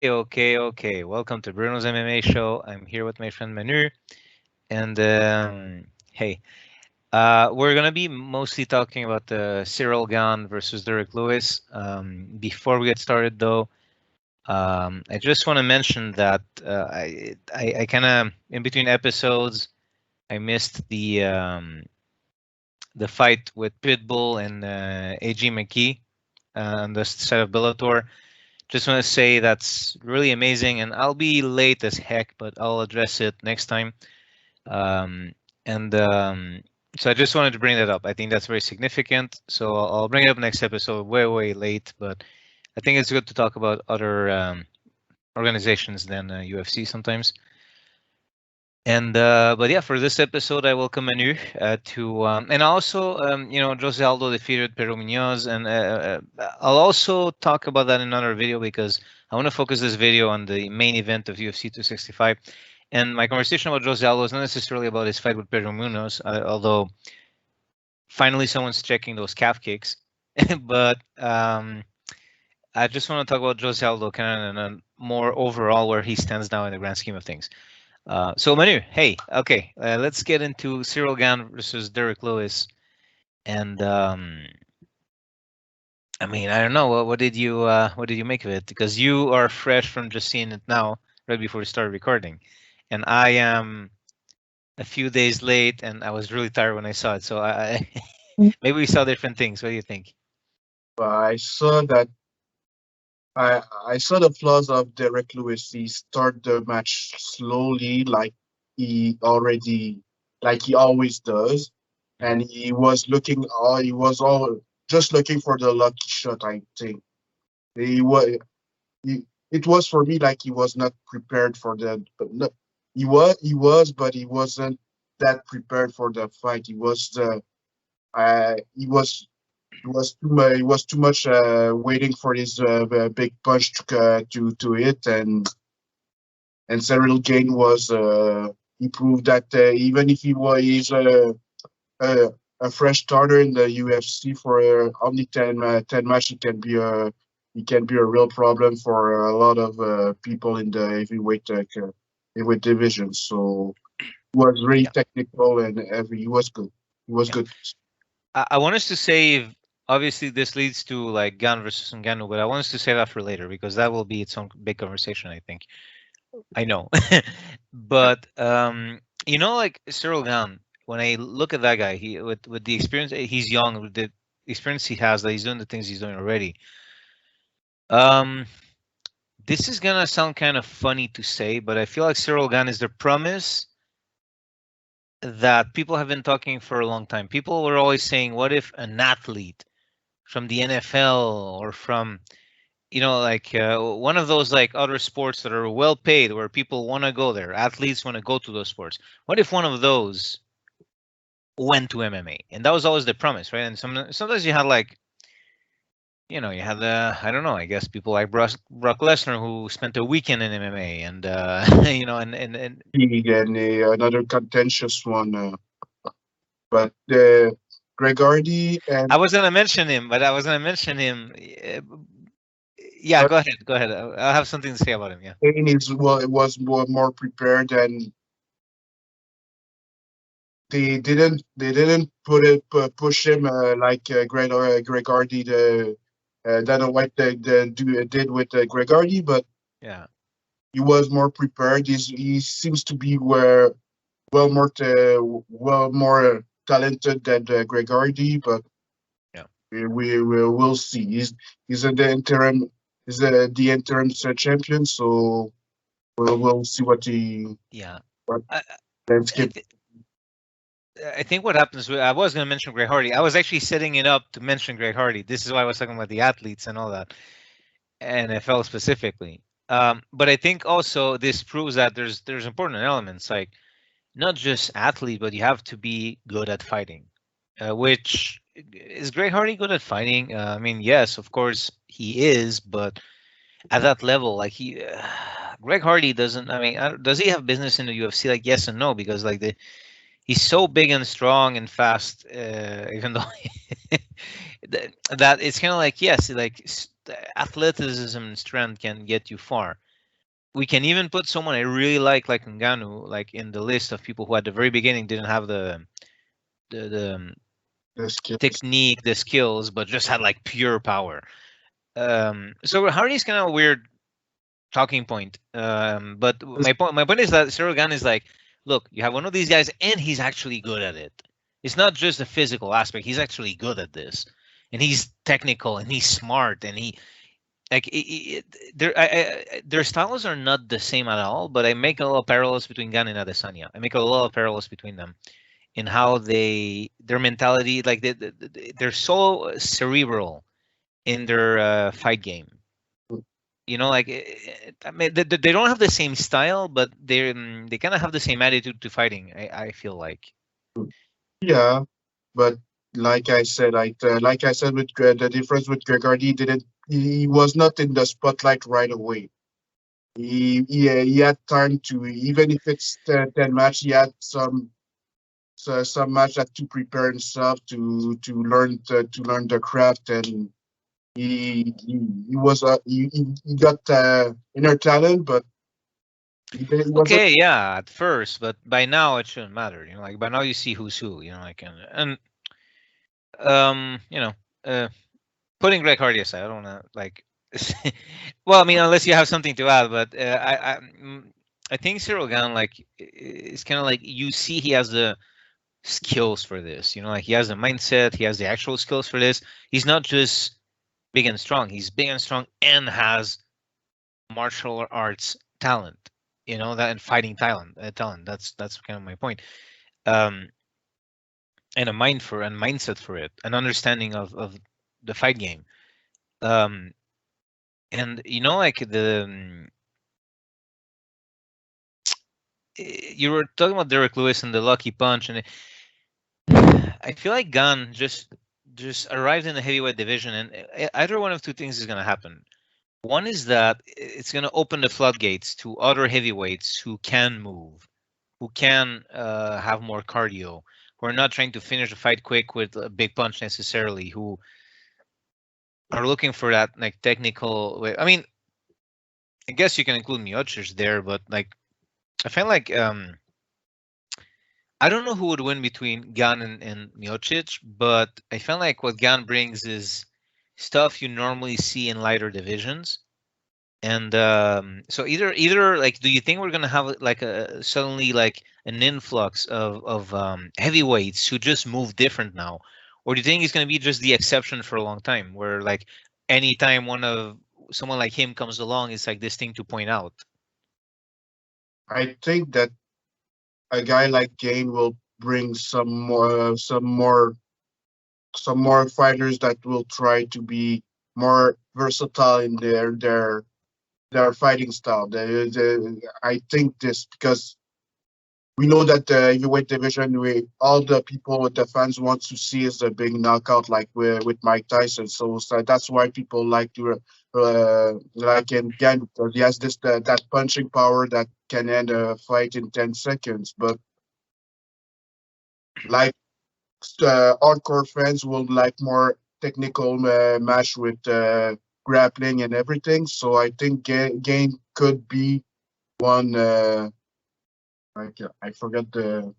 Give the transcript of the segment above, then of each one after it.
Okay. Welcome to Bruno's MMA show. I'm here with my friend Manu, and hey, we're gonna be mostly talking about the Cyril Gane versus Derrick Lewis. Before we get started, though, I just want to mention that I kind of in between episodes I missed the fight with Pitbull and AG McKee on the side of Bellator. Just want to say that's really amazing, and I'll be late as heck, but I'll address it next time. Um, and so I just wanted to bring that up. I think that's very significant. So I'll bring it up next episode, way late, but I think it's good to talk about other organizations than UFC sometimes. And but yeah, for this episode, I welcome Manu to and also Jose Aldo defeated Pedro Munoz, and I'll also talk about that in another video because I want to focus this video on the main event of UFC 265. And my conversation about Jose Aldo is not necessarily about his fight with Pedro Munoz, although finally someone's checking those calf kicks. But I just want to talk about Jose Aldo kind of in a more overall where he stands now in the grand scheme of things. So Manu, hey, okay, let's get into Cyril Gane versus Derrick Lewis, and I mean, I don't know, what did you make of it? Because you are fresh from just seeing it now, right before we started recording, and I am a few days late, and I was really tired when I saw it. So maybe we saw different things. What do you think? I saw that I saw the flaws of Derek Lewis. He started the match slowly, like he always does, and he was all just looking for the lucky shot. I think he was. It was for me like he was not prepared for the. But no, but he wasn't that prepared for the fight. He was he was too much waiting for his big punch to hit, and Cyril Gane was he proved that even if he's a, a fresh starter in the UFC for only 10 match, he can be a real problem for a lot of people in the heavyweight division. So he was really Yeah, technical and he was good. He was yeah. good. I want us to save. Obviously, this leads to like Gane versus Ngannou, but I want us to save that for later because that will be its own big conversation. I think. I know, but like Cyril Gane. When I look at that guy, he with the experience, he's young with the experience he has, that he's doing the things he's doing already. Um, this is gonna sound kind of funny to say, but I feel like Cyril Gane is the promise that people have been talking for a long time. People were always saying, "What if an athlete from the NFL or from like one of those like other sports that are well paid where people want to go there, athletes want to go to those sports. What if one of those went to MMA?" And that was always the promise, right? And sometimes you had like you had I don't know, I guess people like Brock Lesnar who spent a weekend in MMA, and and And another contentious one. But Greg Hardy I and was gonna mention him, but I was gonna mention him. Yeah, but go ahead, go ahead. I'll have something to say about him. Yeah. Kane is well, it was more prepared, and they didn't push him like Greg Hardy Dana White did with Greg Hardy, but Yeah. he was more prepared. He seems to be well more talented than Greg Hardy, but Yeah. we'll see. He's at the interim. He's the interim champion, so we'll see Yeah. what I, I, landscape. th- I think what happens. I was going to mention Greg Hardy. I was actually setting it up to mention Greg Hardy. This is why I was talking about the athletes and all that, NFL specifically. But I think also this proves that there's important elements like not just athlete, but you have to be good at fighting. Which is Greg Hardy good at fighting? I mean, yes, of course he is, but at that level, like Greg Hardy doesn't. I mean, does he have business in the UFC? Like, yes and no, because like he's so big and strong and fast. Even though that it's kind of like yes, like athleticism and strength can get you far. we can even put someone I really like Ngannou, like in the list of people who at the very beginning didn't have the The skills. technique, the skills, but just had like pure power. So Hardy's kind of a weird talking point. But my point is that Cyril Gane is like, look, you have one of these guys, and he's actually good at it. It's not just the physical aspect; he's actually good at this, and he's technical, and he's smart, and he like their styles are not the same at all. But I make a lot of parallels between Gane and Adesanya. I make a lot of parallels between them in how their mentality, like they're so cerebral in their fight game. Like I mean, they don't have the same style, but they kind of have the same attitude to fighting. I feel like. Yeah, but like I said, with the difference with Gregory, he was not in the spotlight right away. He had time to, even if it's 10 match, he had some match that to prepare himself to learn the craft, and he got inner talent, but he wasn't. Okay, yeah, at first, but by now it shouldn't matter. Like by now you see who's who. Like and you know, uh, putting Greg Hardy aside, I don't want to like. Well, I mean, unless you have something to add, but I think Cyril Gane like it's kind of like you see he has the skills for this. Like he has the mindset, he has the actual skills for this. He's not just big and strong. He's big and strong and has martial arts talent. That and fighting talent. That's kind of my point. Um, and a mindset for it, an understanding of the fight game. Um, and like you were talking about Derrick Lewis and the lucky punch, and I feel like Gane just arrived in the heavyweight division, and either one of two things is going to happen. One is that it's going to open the floodgates to other heavyweights who can move, who can have more cardio, who are not trying to finish the fight quick with a big punch necessarily, who are looking for that like technical way. I mean, I guess you can include Miocic there, but like I feel like I don't know who would win between Gane and Miocic, but I feel like what Gane brings is stuff you normally see in lighter divisions. And so either like, do you think we're gonna have like a suddenly like an influx of heavyweights who just move different now, or do you think it's gonna be just the exception for a long time, where like anytime someone like him comes along, it's like this thing to point out? I think that a guy like Gane will bring some more fighters that will try to be more versatile in their fighting style. I think this because we know that the heavyweight division, all the people, the fans want to see is a big knockout like with Mike Tyson. So that's why people like him again, because he has that punching power that can end a fight in 10 seconds. But like hardcore fans will like more technical match with grappling and everything. So I think Gane could be one. I forget the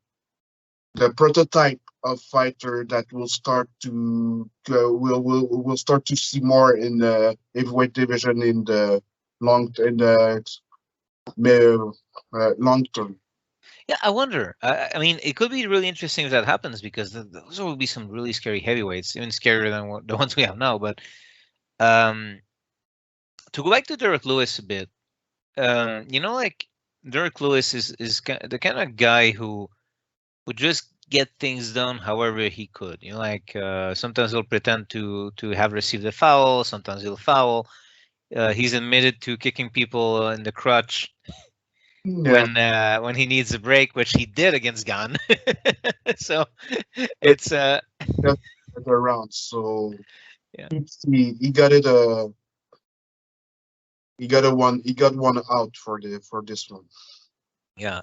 prototype of fighter that will start to will start to see more in the heavyweight division in the long term. Yeah, I wonder. I mean, it could be really interesting if that happens because those will be some really scary heavyweights, even scarier than the ones we have now. But um, to go back to Derek Lewis a bit, like Derek Lewis is the kind of guy who would just get things done however he could. Like sometimes he'll pretend to have received a foul, sometimes he'll foul. He's admitted to kicking people in the crutch Yeah, when he needs a break, which he did against Gane. So but it's that's the round. So yeah, he got it. He got one out for this one. yeah.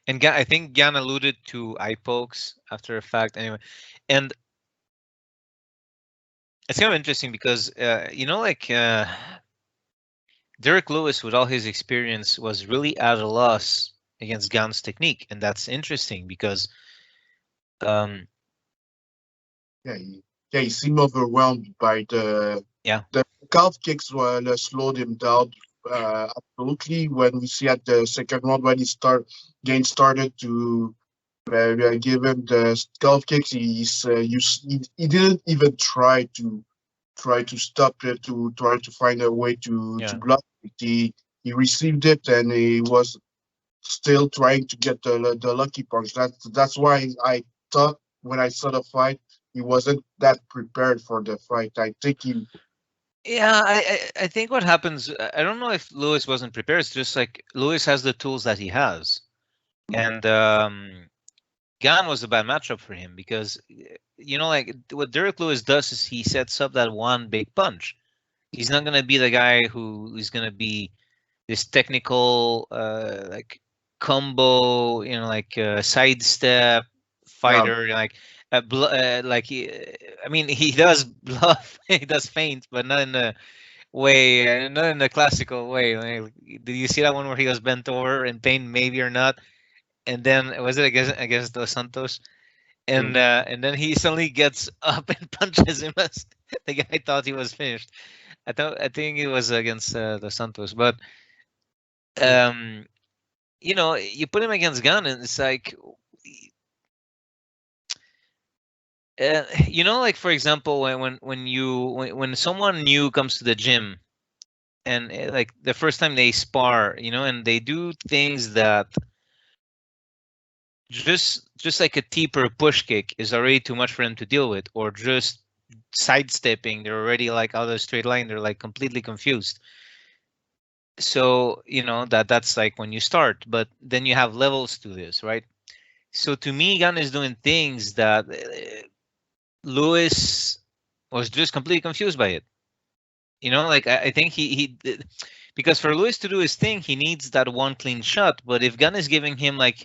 And I think Gane alluded to eye pokes after a fact anyway, and it's kind of interesting because like Derrick Lewis, with all his experience, was really at a loss against Gane's technique, and that's interesting because um, Yeah, he seemed overwhelmed by yeah, the calf kicks were slowed him down. Absolutely, when we see at the second round when Gane started to give him the calf kicks, he didn't even try to stop it, to try to find a way to yeah. block it. He received it and he was still trying to get the lucky punch. That's why I thought when I saw the fight, he wasn't that prepared for the fight. I think he Yeah, I think what happens, I don't know if Lewis wasn't prepared. It's just like Lewis has the tools that he has. And Gane was a bad matchup for him because, like what Derrick Lewis does is he sets up that one big punch. He's not going to be the guy who is going to be this technical, like combo, like sidestep yeah, fighter, like like I mean, he does bluff, he does feint, but not in the way, not in the classical way. Like, did you see that one where he was bent over in pain, maybe or not? And then was it against Dos Santos? And then he suddenly gets up and punches him as the guy thought he was finished. I think it was against Dos Santos, but um, you put him against Gunn, and it's like, like for example, when someone new comes to the gym and like the first time they spar, and they do things that just like a tip or a push kick is already too much for them to deal with, or just sidestepping, they're already like out of the straight line, they're like completely confused. So that's like when you start, but then you have levels to this, right? So to me, Gunn is doing things that Lewis was just completely confused by it. Like I think because for Lewis to do his thing, he needs that one clean shot. But if Gunn is giving him like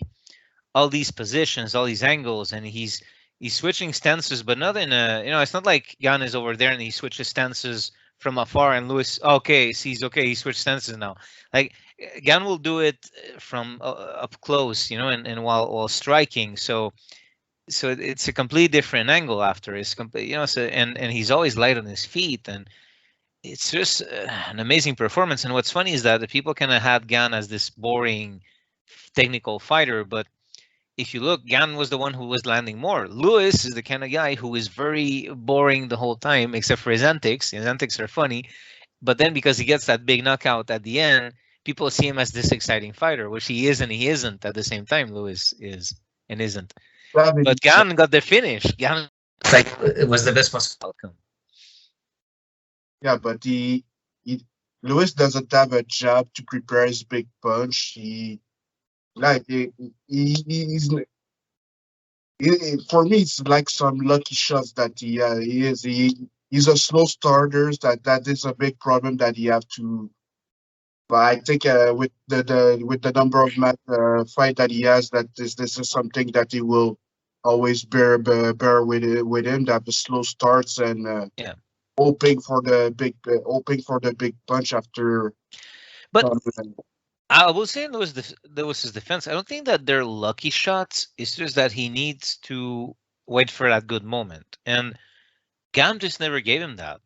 all these positions, all these angles, and he's switching stances, but not in a it's not like Gunn is over there and he switches stances from afar and Lewis okay sees okay he switched stances now. Like Gunn will do it from up close, and while striking. So it's a completely different angle after. It's complete, so and he's always light on his feet, and it's just an amazing performance. And what's funny is that the people kind of had Gan as this boring technical fighter, but if you look, Gan was the one who was landing more. Lewis is the kind of guy who is very boring the whole time, except for his antics. His antics are funny, but then because he gets that big knockout at the end, people see him as this exciting fighter, which he is and he isn't at the same time. Lewis is and isn't. But Gane got the finish. Gane, like, it was the best possible outcome. yeah, but Lewis doesn't have a job to prepare his big punch. Like he's for me, it's like some lucky shots that he's a slow starter. That is a big problem that he have to. But I think with the number of fight that he has, that this is something that he will always bear with him. That the slow starts and Yeah. hoping for the big punch after. But I will say in Lewis's defense, I don't think that they're lucky shots. It's just that he needs to wait for that good moment. And Gane just never gave him that.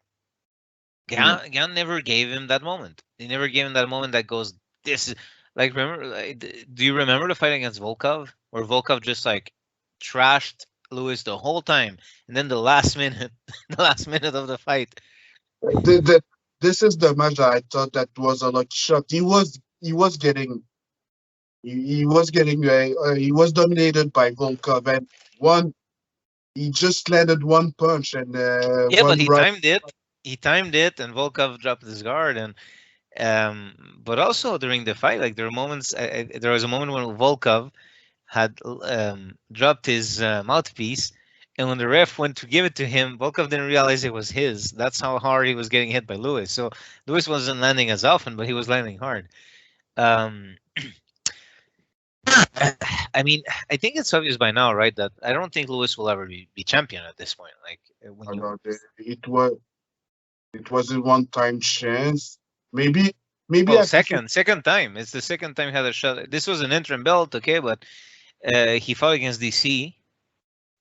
Gane never gave him that moment. He never gave him that moment that goes, this is like, remember, like, do you remember the fight against Volkov where Volkov just like trashed Lewis the whole time? And then the last minute, the last minute of the fight. This is the match that I thought that was a lucky shot. He was dominated by Volkov, and he just landed one punch and Yeah, but one he right. timed it. He timed it, and Volkov dropped his guard. And but also during the fight, like there were moments. There was a moment when Volkov had dropped his mouthpiece, and when the ref went to give it to him, Volkov didn't realize it was his. That's how hard he was getting hit by Lewis. So Lewis wasn't landing as often, but he was landing hard. Um, I mean, I think it's obvious by now, right? That I don't think Lewis will ever be champion at this point. Like when I you, know, it was a one time chance. Maybe maybe Well, I prefer. second time. It's the second time he had a shot. This was an interim belt, okay, but he fought against DC,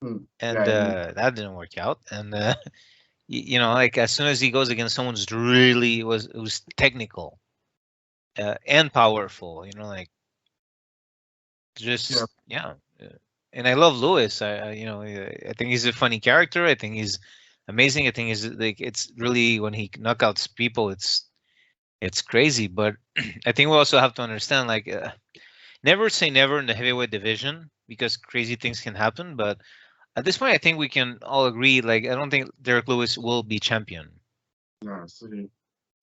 and Yeah, that didn't work out. And you know, like as soon as he goes against someone who's really who's technical and powerful, you know, like yeah, just yeah. And I love Lewis. You know, I think he's a funny character. I think he's amazing. I think he's like it's really when he knockouts people, it's crazy. But I think we also have to understand like never say never in the heavyweight division because crazy things can happen. But at this point, I think we can all agree. Like I don't think Derrick Lewis will be champion. yeah.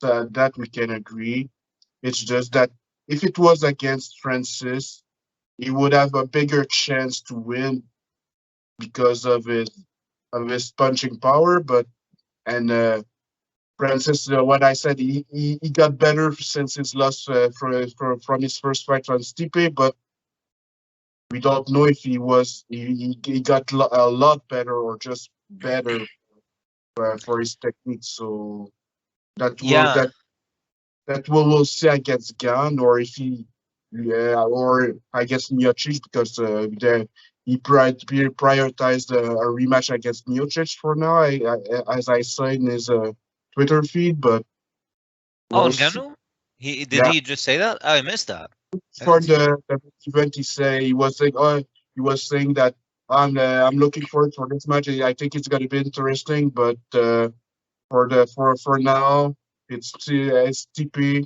So that we can agree. It's just that if it was against Francis, he would have a bigger chance to win because of his punching power. But and Francis, what I said, he got better since his loss from his first fight on Stipe, but we don't know if he got a lot better or just better for his technique. So that will Yeah, that that we'll see against Gane, or if he, yeah, or I guess Miocic because he prioritized a rematch against Miocic for now. As I saw in his Twitter feed, but oh, we'll see. Ngannou? He did Yeah, he just say that? I missed that. I for didn't see that. the event, he was saying that I'm looking forward for this match. I think it's gonna be interesting, but for now it's TP,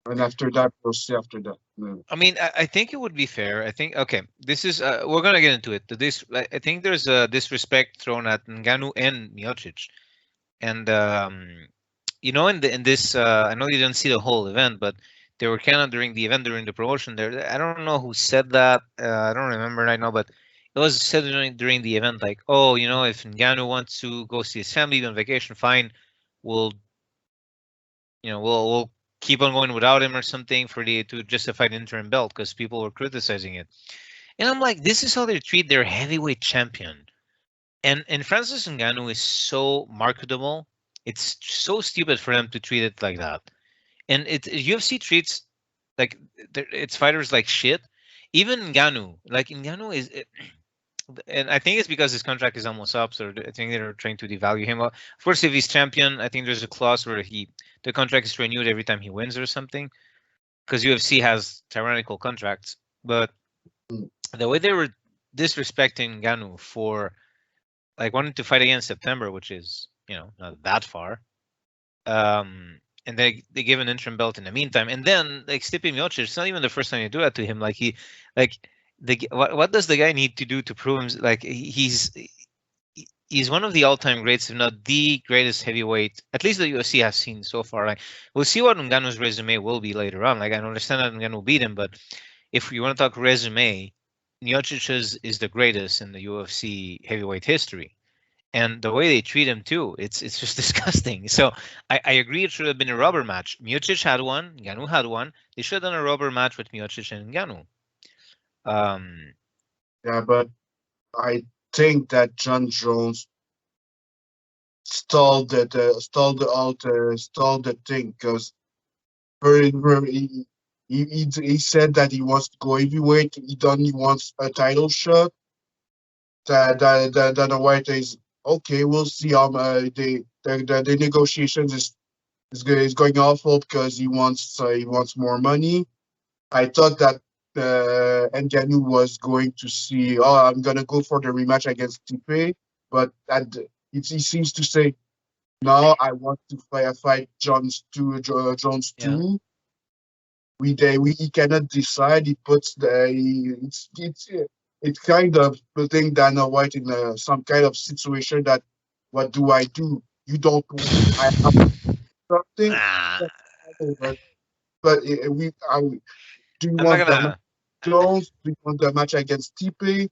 and after that we'll see after that. Yeah. I mean, I think it would be fair. I think okay, this is we're gonna get into it. This I think there's a disrespect thrown at Ngannou and Miocic, and you know, in this I know you didn't see the whole event, but they were kind of during the event during the promotion there. I don't know who said that. I don't remember right now, but it was said during the event like, oh, you know, if Ngannou wants to go see his family on vacation, fine, we'll we'll keep on going without him or something for the to justify the interim belt because people were criticizing it. And I'm like, this is how they treat their heavyweight champion. And Francis Ngannou is so marketable. It's so stupid for them to treat it like that. And UFC treats like its fighters like shit. Even Ngannou, like Ngannou is, and I think it's because his contract is almost up, so I think they're trying to devalue him. Of course, if he's champion, I think there's a clause where the contract is renewed every time he wins or something, because UFC has tyrannical contracts. But the way they were disrespecting Ngannou for like wanting to fight again in September, which is not that far. And they give an interim belt in the meantime, and then like Stipe Miocic, it's not even the first time you do that to him. Like like what does the guy need to do to prove him? Like he's one of the all-time greats, if not the greatest heavyweight, at least the UFC has seen so far. Like we'll see what Ngannou's resume will be later on. Like I understand that Ngannou beat him, but if you want to talk resume, Miocic is the greatest in the UFC heavyweight history. And the way they treat him too, it's just disgusting. So I agree it should have been a rubber match. Miocic had one, Ngannou had one. They should have done a rubber match with Miocic and Ngannou. Um, Yeah, but I think that John Jones stalled the thing because he said that he wants to go heavyweight. He wants a title shot. That the White is okay. We'll see how the negotiations is going awful because he wants more money. I thought that Ngannou was going to see. Oh, I'm gonna go for the rematch against Stipe, but he seems to say no. I want to fight Jones yeah. too. He cannot decide. He puts it's kind of putting Dana White in some kind of situation that what do I do? You don't. I have something, Nah, but do you I'm not want the match gonna. Jones? Do you want the match against Stipe?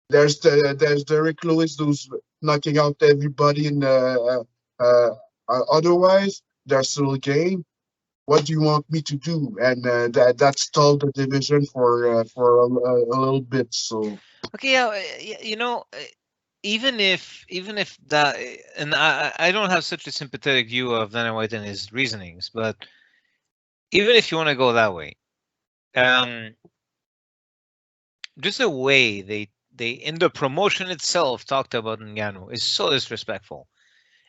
There's Derrick Lewis who's knocking out everybody in otherwise there's Cyril Gane. What do you want me to do? And that stalled the division for a little bit. So Okay, yeah, even if that, and I don't have such a sympathetic view of Dana White and his reasonings, but even if you want to go that way, um, just the way they in the promotion itself talked about Ngannou is so disrespectful.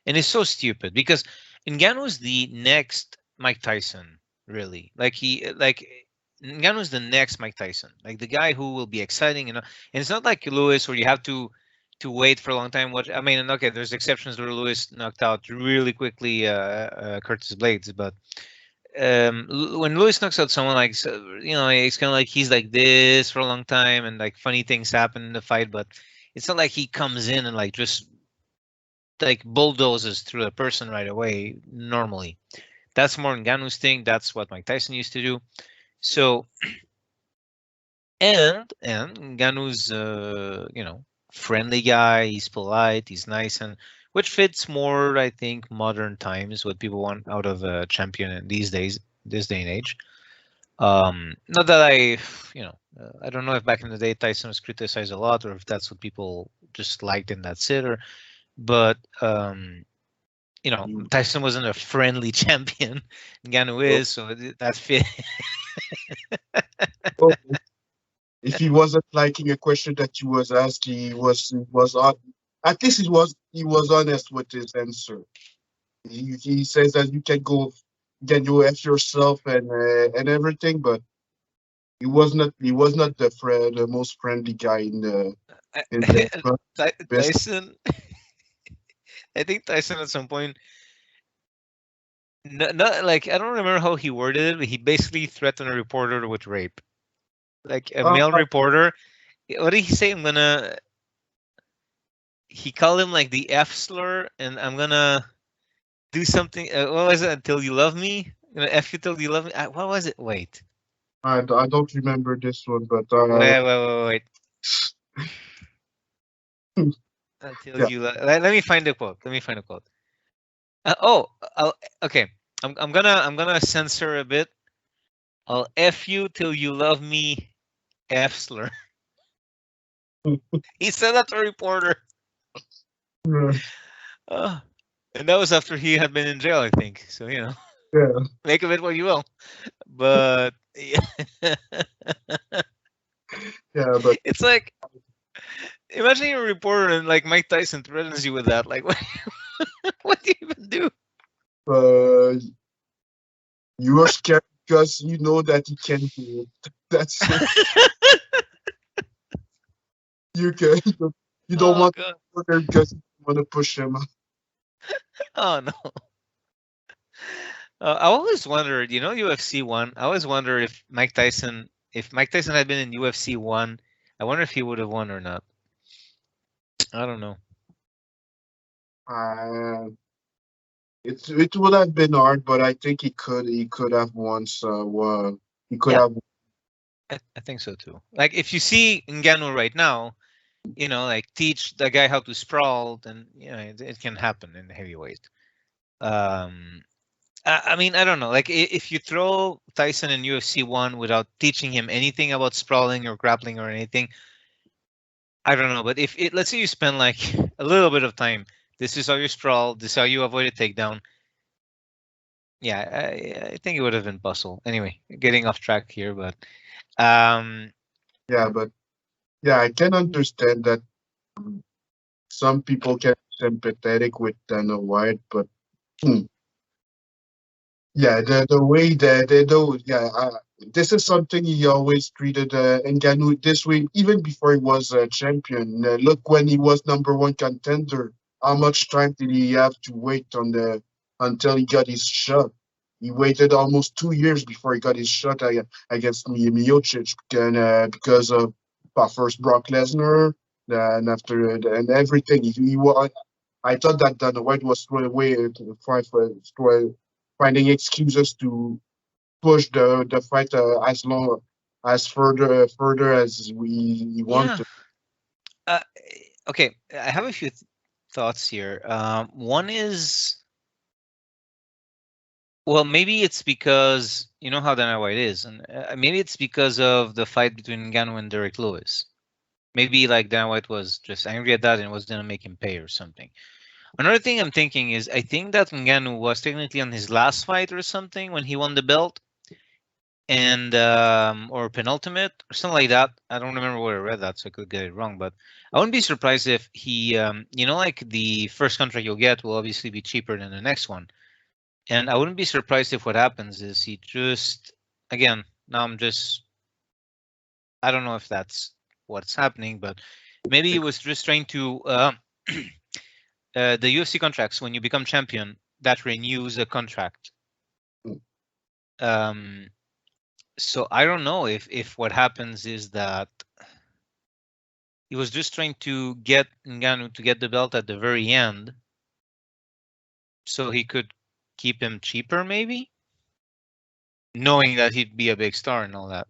And it's so stupid because Ngannou's the next Mike Tyson, really. Ngannou's the next Mike Tyson, like the guy who will be exciting. And it's not like Lewis where you have to wait for a long time. What I mean, okay, there's exceptions where Lewis knocked out really quickly Curtis Blades, but when Lewis knocks out someone like it's kind of like he's like this for a long time, and like funny things happen in the fight, but it's not like he comes in and like just like bulldozes through a person right away normally. That's more Ngannou's thing. That's what Mike Tyson used to do. So and Ngannou's friendly guy. He's polite. He's nice, and which fits more, I think, modern times. What people want out of a champion in these days, this day and age. Not that I don't know if back in the day Tyson was criticized a lot, or if that's what people just liked and that's it, or but Tyson wasn't a friendly champion. Ngannou is, so that fit. Oh, if he wasn't liking a question that you was asking, he was on. At least he was honest with his answer. He says that you can F yourself and everything, but he was not the most friendly guy in the best. Tyson, I think Tyson at some point, not like I don't remember how he worded it, but he basically threatened a reporter with rape, like a Uh, male reporter. What did he say? He called him like the F slur, and I'm gonna do something. What was it? Until you love me? I'm gonna F you till you love me. What was it? Wait. I don't remember this one, but Wait. Until yeah. you let me find the quote. Let me find a quote. Okay. I'm gonna censor a bit. I'll F you till you love me, F slur. He said that to a reporter. Uh, and that was after he had been in jail, I think. So Yeah, make of it what you will. But yeah. yeah, but It's like imagine you're a reporter and like Mike Tyson threatens you with that. Like what do you even do? uh, you are scared because you know that he can do it. That's it. You can. You don't Oh want god. to him because you want to push him. Oh no. I always wondered, UFC one. I always wonder if Mike Tyson had been in UFC one, I wonder if he would have won or not. I don't know. Uh, it would have been hard, but I think he could have won. So he could Yeah, have. I think so too. Like if you see Ngannou right now, like teach the guy how to sprawl, then it can happen in heavyweight. Um, I mean, I don't know. Like if you throw Tyson in UFC one without teaching him anything about sprawling or grappling or anything, I don't know. But if let's say you spend like a little bit of time, this is how you sprawl, this is how you avoid a takedown. Yeah, I think it would have been puzzle. Anyway, getting off track here, but um, Yeah, but yeah, I can understand that some people can be sympathetic with Dana White, but hmm, yeah, the way that they do, yeah, this is something he always treated Ngannou this way, even before he was a champion. Look, when he was number one contender, how much time did he have to wait until he got his shot? He waited almost 2 years before he got his shot against Miocic, because of first Brock Lesnar, and after and everything. I thought that Dana White was throwing away finding excuses to push the fight as long as further as we want yeah. to. Uh, okay, I have a few thoughts here. One is, well, maybe it's because you know how Dana White is, and maybe it's because of the fight between Ngannou and Derrick Lewis. Maybe like Dana White was just angry at that and was gonna make him pay or something. Another thing I'm thinking is I think that Ngannou was technically on his last fight or something when he won the belt. and or penultimate or something like that. I don't remember where I read that, so I could get it wrong. But I wouldn't be surprised if he, like the first contract you'll get will obviously be cheaper than the next one. And I wouldn't be surprised if what happens is he just, again, now I don't know if that's what's happening, but maybe he was just trying to, the UFC contracts, when you become champion, that renews the contract. So I don't know if what happens is that he was just trying to get Ngannou to get the belt at the very end, so he could keep him cheaper, maybe, knowing that he'd be a big star and all that.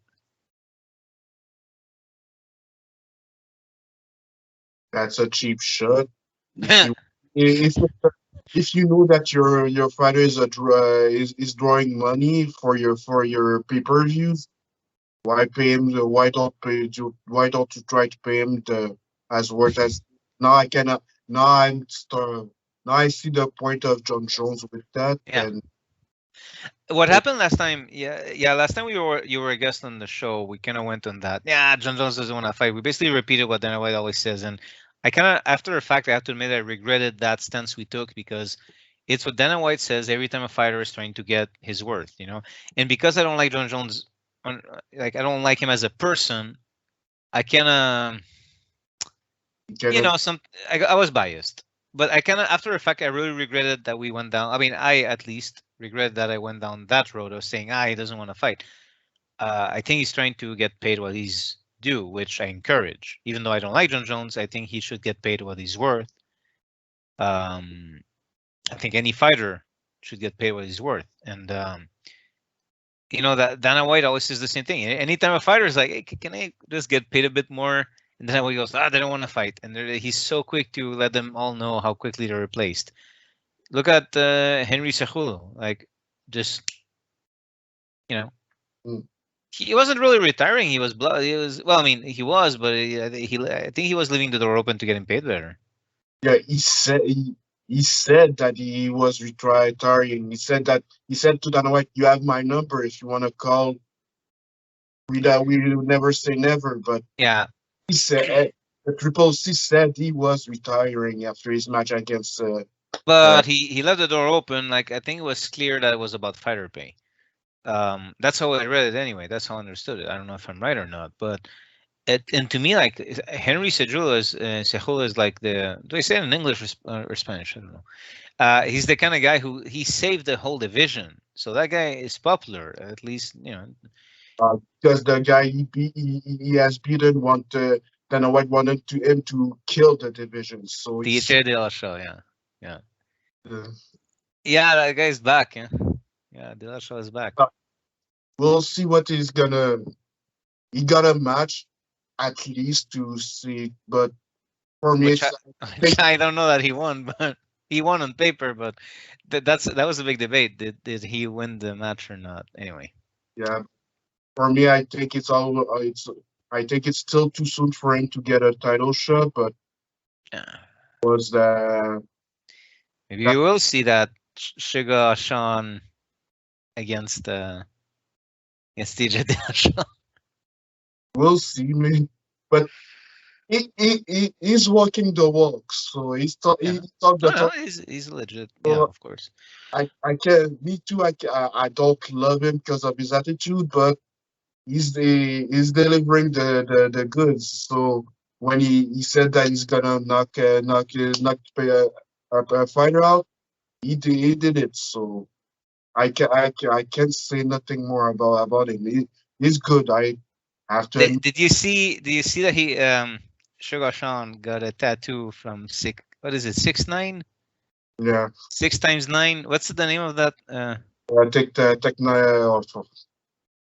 That's a cheap shot. If you know that your fighter is drawing money for your pay-per-views, why pay him? Why don't you try to pay him as worth as? Now I cannot. Now Now I see the point of John Jones with that. Yeah. And What happened last time? Yeah. Last time you were a guest on the show, we kind of went on that. Yeah, John Jones doesn't want to fight. We basically repeated what Dana White always says, and I kind of, after the fact, I have to admit I regretted that stance we took, because it's what Dana White says every time a fighter is trying to get his worth, And because I don't like John Jones, I don't like him as a person, I kind of, I was biased. But I kind of, after the fact, I really regretted that we went down. I mean, I at least regret that I went down that road of saying, he doesn't want to fight. I think he's trying to get paid what he's due, which I encourage. Even though I don't like John Jones, I think he should get paid what he's worth. I think any fighter should get paid what he's worth. And, that Dana White always says the same thing. Anytime a fighter is like, hey, can I just get paid a bit more? And then he goes, they don't want to fight. And he's so quick to let them all know how quickly they're replaced. Look at Henry Cejudo. Just, he wasn't really retiring. He was, well, I mean, he was, but I think he was leaving the door open to getting paid better. Yeah, he said that he was retiring. He said to Dana White, "You have my number if you want to call." We never say never, but yeah. He said the Triple C said he was retiring after his match against. But he left the door open. I think it was clear that it was about fighter pay. That's how I read it anyway. That's how I understood it. I don't know if I'm right or not, but and to me, Henry Cejudo is like the. Do I say it in English or Spanish? I don't know. He's the kind of guy who he saved the whole division. So that guy is popular, at least because the guy he has beaten Dana White wanted him to kill the division. So DJ De La Show, yeah, that guy's back. Yeah, De La Show is back. We'll see what he's gonna. He got a match at least to see, but for me, I don't know that he won, but he won on paper. But that was a big debate. Did he win the match or not? Anyway. Yeah. For me, I think I think it's still too soon for him to get a title shot, but was maybe we will see that Sugar Sean against DJ Dillashaw. We'll see, man. But he's walking the walk, so he's talk the talk. He's legit, of course. I me too. I don't love him because of his attitude, but he's delivering the goods. So when he said that he's gonna knock a fighter out, he did it. So I can't say nothing more about him. He's good. I have to. Did you see that he Sugar Sean got a tattoo from what is it, 6'9"? Yeah. 6x9. What's the name of that? Take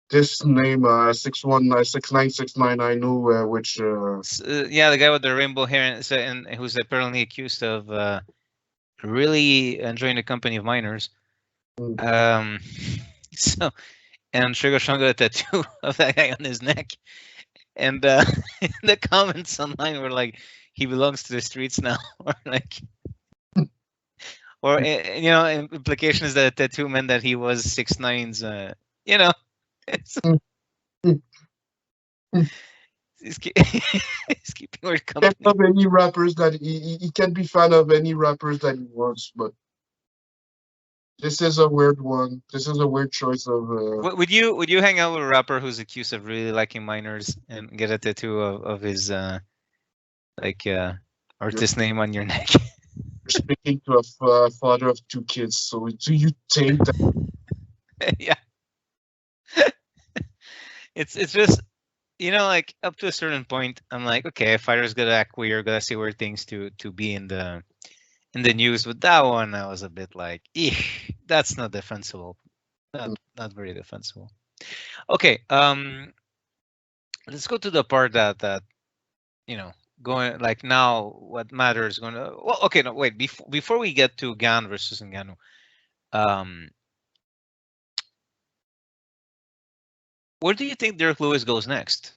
this name 6'1", 6'9", 6'9". I know which. Yeah, the guy with the rainbow hair and who's apparently accused of really enjoying the company of minors. So, and Sugar Sean got a tattoo of that guy on his neck, and the comments online were like, "He belongs to the streets now," or like. Or implication is that a tattoo meant that he was 6'9's. He's keeping our Can't company. have any rappers that he can be fan of any rappers that he wants, but this is a weird one. This is a weird choice of. Would you hang out with a rapper who's accused of really liking minors and get a tattoo of his like You're, artist name on your neck? you're speaking to a father of two kids, so do you think that Yeah, it's just like up to a certain point, I'm like, okay, a fighter's gotta act weird, gotta say weird things to be in the news. With that one, I was a bit like, that's not defensible. Not very defensible. Okay, let's go to the part that you know going like now. What matters going to well, okay, no, wait. Before we get to Gane versus Ngannou, um, where do you think Derrick Lewis goes next?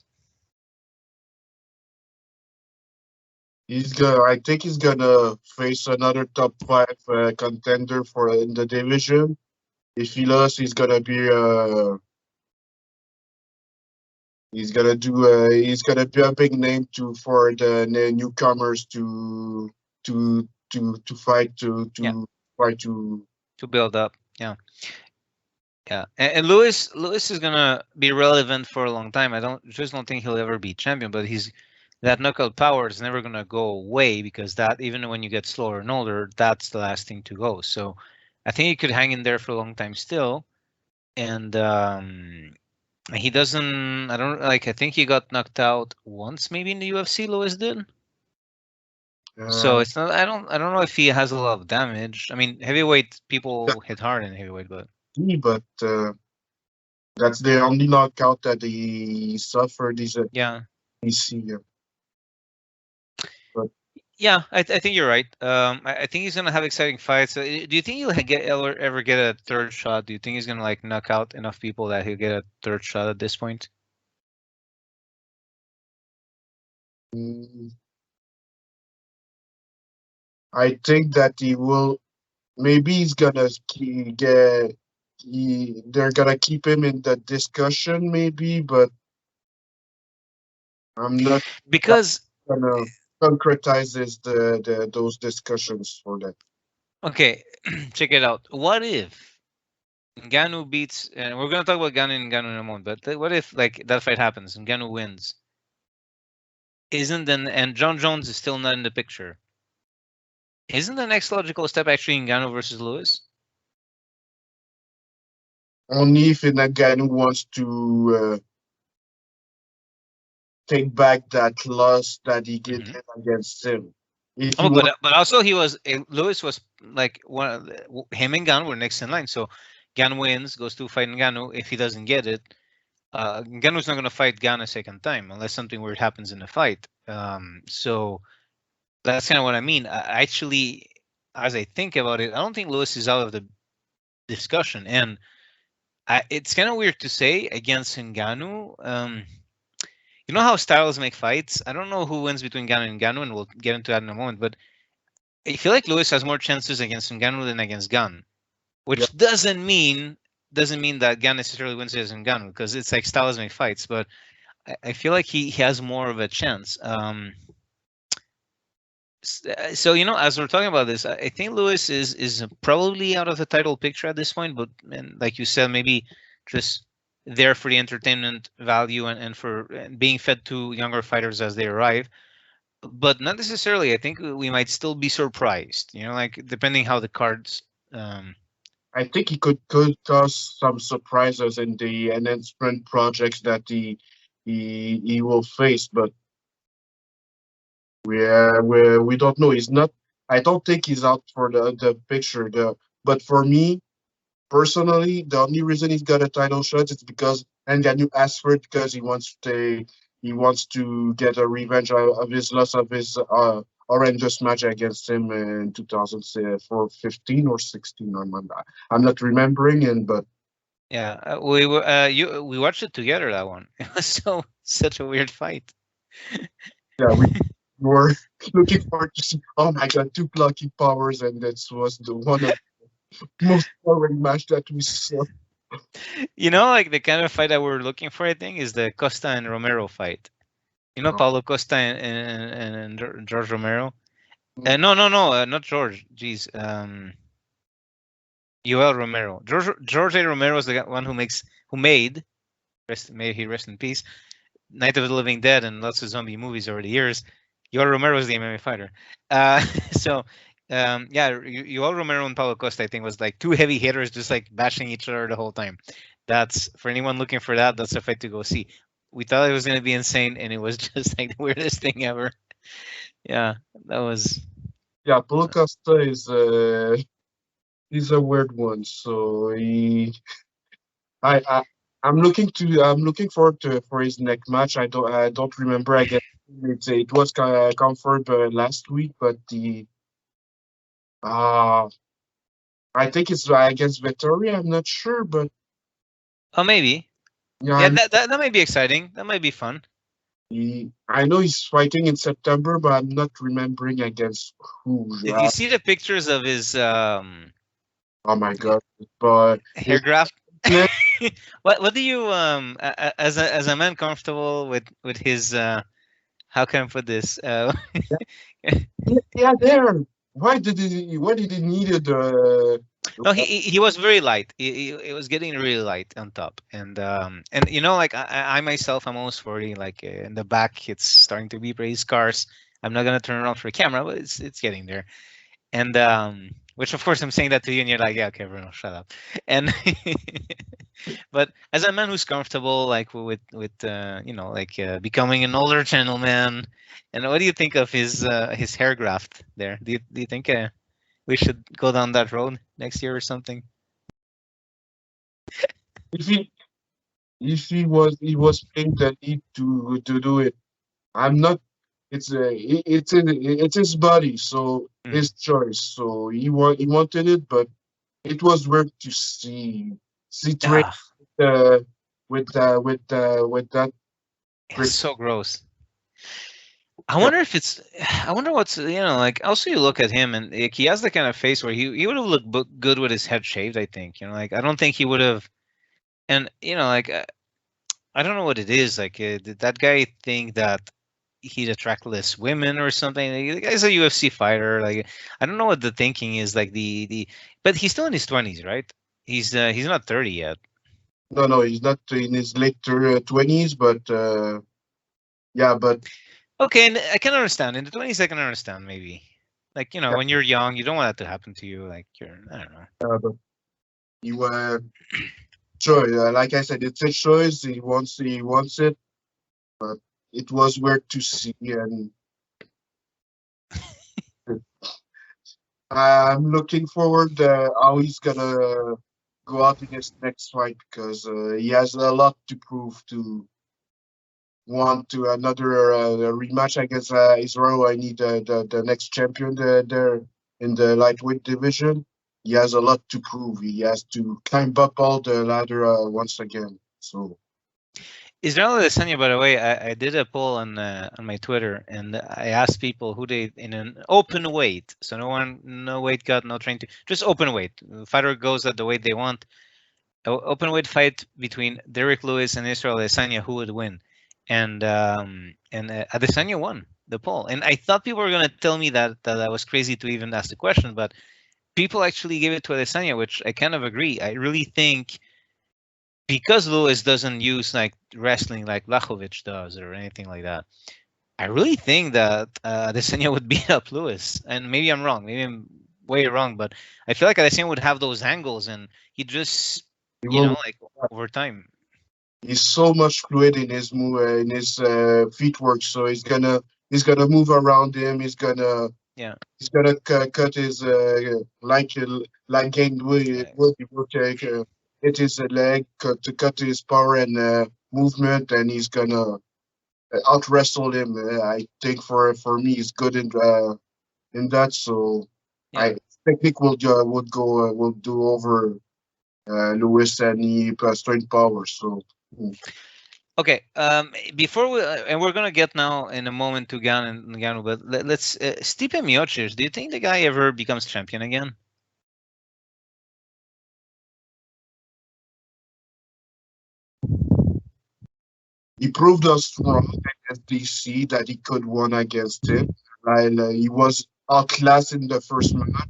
I think he's gonna face another top five contender for in the division. If he lost, he's gonna be a big name for the newcomers to fight Yeah, to fight to. to build up. Yeah. Yeah, and Lewis is gonna be relevant for a long time. I don't think he'll ever be champion, but that knockout power is never gonna go away because that even when you get slower and older, that's the last thing to go. So I think he could hang in there for a long time still. And he doesn't. I don't like. I think he got knocked out once, maybe in the UFC. Lewis did. So Uh, it's not. I don't know if he has a lot of damage. I mean, heavyweight people hit hard in heavyweight, but but that's the only knockout that he suffered. yeah. He's but Yeah, I think you're right. I think he's gonna have exciting fights. Do you think he'll ever get a third shot? Do you think he's gonna like knock out enough people that he'll get a third shot at this point? mm, I think that he will. Maybe he's gonna get. They're gonna keep him in the discussion, maybe, but I'm not Because gonna concretize those discussions for that. okay, check it out. What if Ngannou beats? And we're gonna talk about Gane and Ngannou in a moment. But what if like that fight happens and Ngannou wins? Isn't then and John Jones is still not in the picture? Isn't the next logical step actually Ngannou versus Lewis? Only if a guy who wants to take back that loss that he did Mhm. against him. If he Oh, wants, but also Lewis was like him and Gane were next in line. So Gane wins, goes to fight Ngannou. If he doesn't get it, Ngannou's not going to fight Gane a second time unless something weird happens in the fight. So that's kind of what I mean. Actually, as I think about it, I don't think Lewis is out of the discussion, and it's kind of weird to say against Ngannou. You know how styles make fights? I don't know who wins between Gane and Ngannou, and we'll get into that in a moment. But I feel like Lewis has more chances against Ngannou than against Gane, yeah, which doesn't mean that Gane necessarily wins against Ngannou because it's like styles make fights. But I feel like he has more of a chance. So as we're talking about this, I think Lewis is probably out of the title picture at this point. But and like you said, maybe just there for the entertainment value and for being fed to younger fighters as they arrive. But not necessarily. I think we might still be surprised. Like depending how the cards. I think he could cause some surprises in the enhancement projects that he will face, but we don't know. He's not. I don't think he's out for the picture. But for me personally, the only reason he's got a title shot is because Ngannou asked for it because he wants to get a revenge of his loss of his horrendous match against him in 2015 or 16. I'm not remembering, but Yeah, we watched it together, that one. It was such a weird fight. yeah, we were looking forward to see. Oh my God, two blocking powers, and that was the one of the most boring match that we saw. You know, like the kind of fight that we're looking for, I think, is the Costa and Romero fight. You know, No. Paulo Costa and George Romero. Mm. No, not George. Jeez, Yoel Romero. George A. Romero is the one who made may he rest in peace, Night of the Living Dead and lots of zombie movies over the years. Yoel Romero is the MMA fighter. Uh, so yeah, Yoel Romero and Paulo Costa, I think, was like two heavy hitters just like bashing each other the whole time. That's for anyone looking for that. That's a fight to go see. We thought it was gonna be insane, and it was just like the weirdest thing ever. Yeah, that was. Yeah, Paulo Costa is he's a weird one. So I, I I'm looking forward to for his next match. I don't remember. I guess it was confirmed last week, but the uh I think it's against Victoria. I'm not sure, but Oh, maybe. yeah, Yeah, that might be exciting. That might be fun. I know he's fighting in September, but I'm not remembering against who. Did you see the pictures of his Oh my God! But hair his graft? neck, What do you as a man comfortable with his how can I put this? yeah, there. Why did he needed No, he was very light. It was getting really light on top, and you know, like I myself, I'm almost 40. Like in the back, it's starting to be pretty scarce. I'm not gonna turn around for a camera, but it's getting there. And which of course I'm saying that to you, and you're like, yeah, okay, Bruno, shut up. And but as a man who's comfortable, like with you know, like becoming an older gentleman, and what do you think of his hair graft there? Do you think we should go down that road next year or something? if he was paying the need to do it. I'm not. It's his body, so Mm. his choice. So he wanted it, but it was weird to see train Ah, uh, with that it's prick. so gross. I Yeah, wonder if it's. I wonder what's like. Also, you look at him and like, he has the kind of face where he would have looked good with his head shaved. I think like I don't think he would have. And like I don't know what it is. Like did that guy think that he'd attract less women or something? Like, the guy's a UFC fighter. Like I don't know what the thinking is. Like but he's still in his 20s, right? He's not 30 yet. no, he's not in his late 20s, but yeah, but Okay, and I can understand. In the 20s, I can understand maybe. Like, yeah, when you're young, you don't want that to happen to you. Like, I don't know. but he choice. Like I said, it's a choice. He wants it, but it was weird to see, and I'm looking forward how he's gonna go out in his next fight because he has a lot to prove to want to another rematch against Israel. I need the next champion there in the lightweight division. He has a lot to prove. He has to climb up all the ladder once again. So Israel Adesanya, by the way, I did a poll on my Twitter, and I asked people who they in an open weight, so no weight cut, no training, just open weight. The fighter goes at the weight they want. Open weight fight between Derrick Lewis and Israel Adesanya, who would win? And Adesanya won the poll, and I thought people were gonna tell me that I was crazy to even ask the question, but people actually gave it to Adesanya, which I kind of agree. I really think because Lewis doesn't use like wrestling like Blachowicz does or anything like that, I really think that Adesanya would beat up Lewis. And maybe I'm wrong. Maybe I'm way wrong, but I feel like Adesanya would have those angles, and he just, he will. like over time. He's so much fluid in his feet work. So he's gonna move around him. Yeah. He's gonna cut his like Gane Yes. he would hit his leg to cut his power and movement, and he's gonna out wrestle him. I think for me, he's good in that. So Yeah. I technique will do over Lewis and he plus strength power. So Okay. Before we and we're gonna get now in a moment to Gane and Ngannou, but let's Stipe Miocic. Do you think the guy ever becomes champion again? He proved us wrong against DC that he could win against him. While he was outclassed in the first match,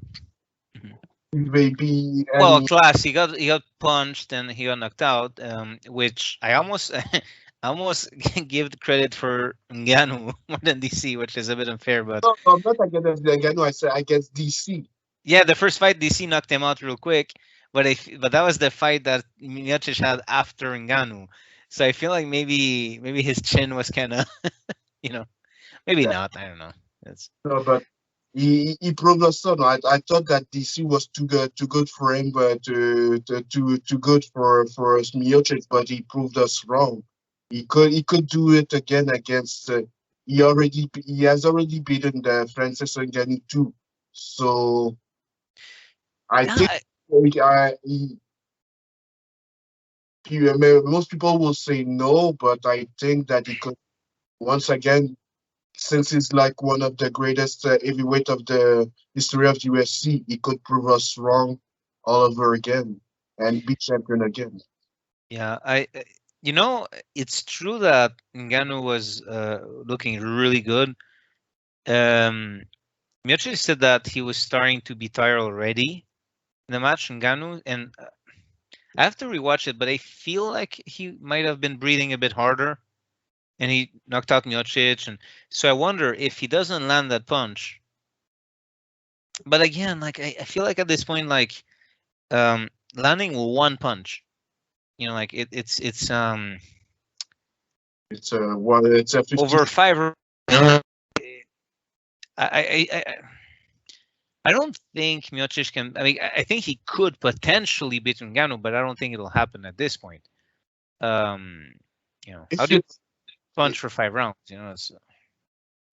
Mhm. maybe, Well, and class. He got punched and he got knocked out, which I almost almost give the credit for Ngannou more than DC, which is a bit unfair. But no, I'm not against Ngannou. I said against DC. yeah, the first fight DC knocked him out real quick, but that was the fight that Miocic had after Ngannou. So I feel like maybe his chin was kind of you know maybe Yeah, not. I don't know. It's no, but he proved us wrong. I thought that DC was too good for him, but too good for Miocic, but he proved us wrong. He could do it again against. He has already beaten the Francis Ngannou too. So I yeah. think most people will say no, but I think that he could once again, since he's like one of the greatest heavyweight of the history of UFC, he could prove us wrong all over again and be champion again. Yeah, it's true that Ngannou was looking really good. Um, Miocic said that he was starting to be tired already in the match, Ngannou, and I have to rewatch it, but I feel like he might have been breathing a bit harder, and he knocked out Miocic, and so I wonder if he doesn't land that punch. But again, like I feel like at this point, like landing one punch, like It's a 50. over five. I I don't think Miocic can. I mean, I think he could potentially beat Ngannou, but I don't think it'll happen at this point. Um, how If do you it's punch for 5 rounds?